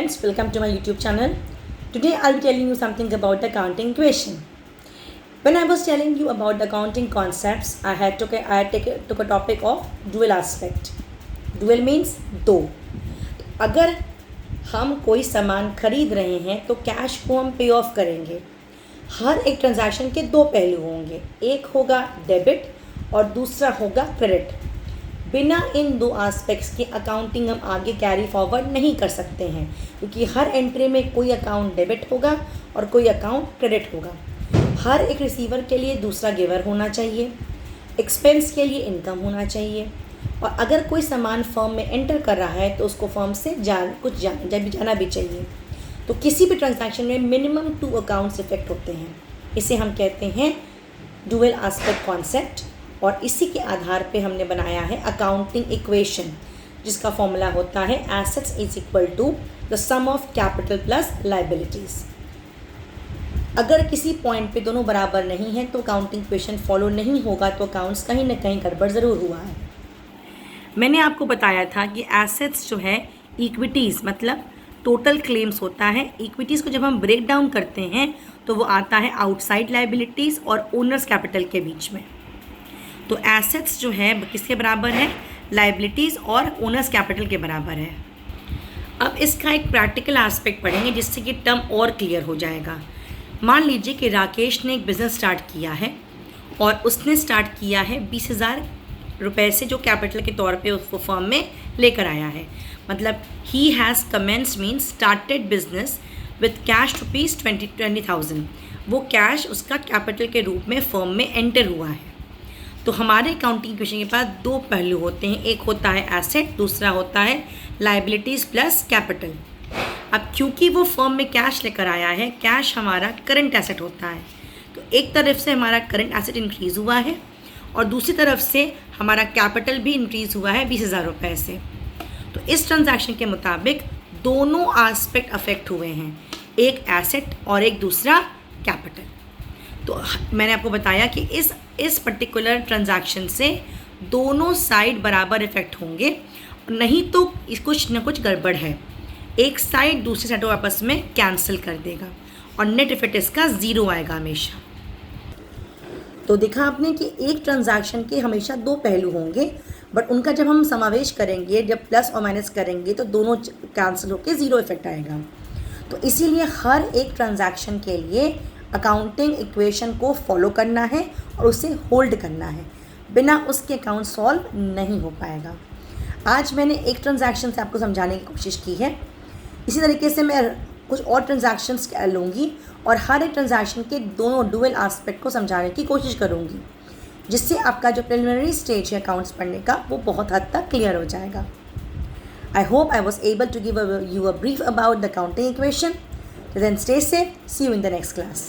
friends, welcome to my YouTube channel. Today I'll be telling you something about the accounting equation. When I was telling you about the accounting concepts, I took a topic of dual aspect. Dual means दो. अगर हम कोई सामान खरीद रहे हैं तो cash को हम पे ऑफ करेंगे. हर एक ट्रांजैक्शन के दो पहलू होंगे, एक होगा डेबिट और दूसरा होगा क्रेडिट. बिना इन दो एस्पेक्ट्स की अकाउंटिंग हम आगे कैरी फॉरवर्ड नहीं कर सकते हैं, क्योंकि हर एंट्री में कोई अकाउंट डेबिट होगा और कोई अकाउंट क्रेडिट होगा. हर एक रिसीवर के लिए दूसरा गिवर होना चाहिए, एक्सपेंस के लिए इनकम होना चाहिए, और अगर कोई सामान फर्म में एंटर कर रहा है तो उसको फर्म से जाना भी चाहिए. तो किसी भी ट्रांजैक्शन में मिनिमम 2 अकाउंट्स इफेक्ट होते हैं. इसे हम कहते हैं डुअल एस्पेक्ट कॉन्सेप्ट, और इसी के आधार पे हमने बनाया है अकाउंटिंग इक्वेशन, जिसका फॉर्मूला होता है assets is equal to the sum of capital plus liabilities. अगर किसी पॉइंट पे दोनों बराबर नहीं हैं तो अकाउंटिंग इक्वेशन फॉलो नहीं होगा, तो अकाउंट्स कहीं ना कहीं गड़बड़ ज़रूर हुआ है. मैंने आपको बताया था कि एसेट्स जो है इक्विटीज़ मतलब टोटल क्लेम्स होता है. इक्विटीज़ को जब हम ब्रेक डाउन करते हैं तो वो आता है आउटसाइड लाइबिलिटीज़ और ओनर्स कैपिटल के बीच में. तो एसेट्स जो है किसके बराबर है, लाइबिलिटीज़ और ओनर्स कैपिटल के बराबर है. अब इसका एक प्रैक्टिकल एस्पेक्ट पढ़ेंगे जिससे कि टर्म और क्लियर हो जाएगा. मान लीजिए कि राकेश ने एक बिज़नेस स्टार्ट किया है और उसने स्टार्ट किया है 20,000 रुपये से, जो कैपिटल के तौर पे उसको फर्म में लेकर आया है. मतलब he has commenced means started business with cash ₹20,000. वो कैश उसका कैपिटल के रूप में फर्म में एंटर हुआ है. तो हमारे अकाउंटिंग इक्वेशन के पास दो पहलू होते हैं, एक होता है एसेट, दूसरा होता है लाइबिलिटीज़ प्लस कैपिटल. अब क्योंकि वो फर्म में कैश लेकर आया है, कैश हमारा करंट एसेट होता है, तो एक तरफ से हमारा करंट एसेट इंक्रीज़ हुआ है और दूसरी तरफ से हमारा कैपिटल भी इंक्रीज़ हुआ है 20,000 रुपये से. तो इस ट्रांजैक्शन के मुताबिक दोनों एस्पेक्ट अफेक्ट हुए हैं, एक एसेट और एक दूसरा कैपिटल. तो मैंने आपको बताया कि इस पर्टिकुलर ट्रांजैक्शन से दोनों साइड बराबर इफेक्ट होंगे, नहीं तो कुछ न कुछ गड़बड़ है. एक साइड दूसरी साइड को आपस में कैंसिल कर देगा और नेट इफेक्ट इसका ज़ीरो आएगा हमेशा. तो देखा आपने कि एक ट्रांजैक्शन के हमेशा दो पहलू होंगे, बट उनका जब हम समावेश करेंगे, जब प्लस और माइनस करेंगे तो दोनों कैंसिल होकर ज़ीरो इफेक्ट आएगा. तो इसीलिए हर एक ट्रांजैक्शन के लिए अकाउंटिंग इक्वेशन को फॉलो करना है और उसे होल्ड करना है, बिना उसके अकाउंट सॉल्व नहीं हो पाएगा. आज मैंने एक ट्रांजैक्शन से आपको समझाने की कोशिश की है. इसी तरीके से मैं कुछ और ट्रांजैक्शंस लूँगी और हर एक ट्रांजैक्शन के दोनों डुअल एस्पेक्ट को समझाने की कोशिश करूँगी, जिससे आपका जो प्रिलिमिनरी स्टेज है अकाउंट्स पढ़ने का वो बहुत हद तक क्लियर हो जाएगा. I hope I was able to give you a brief about the accounting equation. Then stay safe. See you in the next class.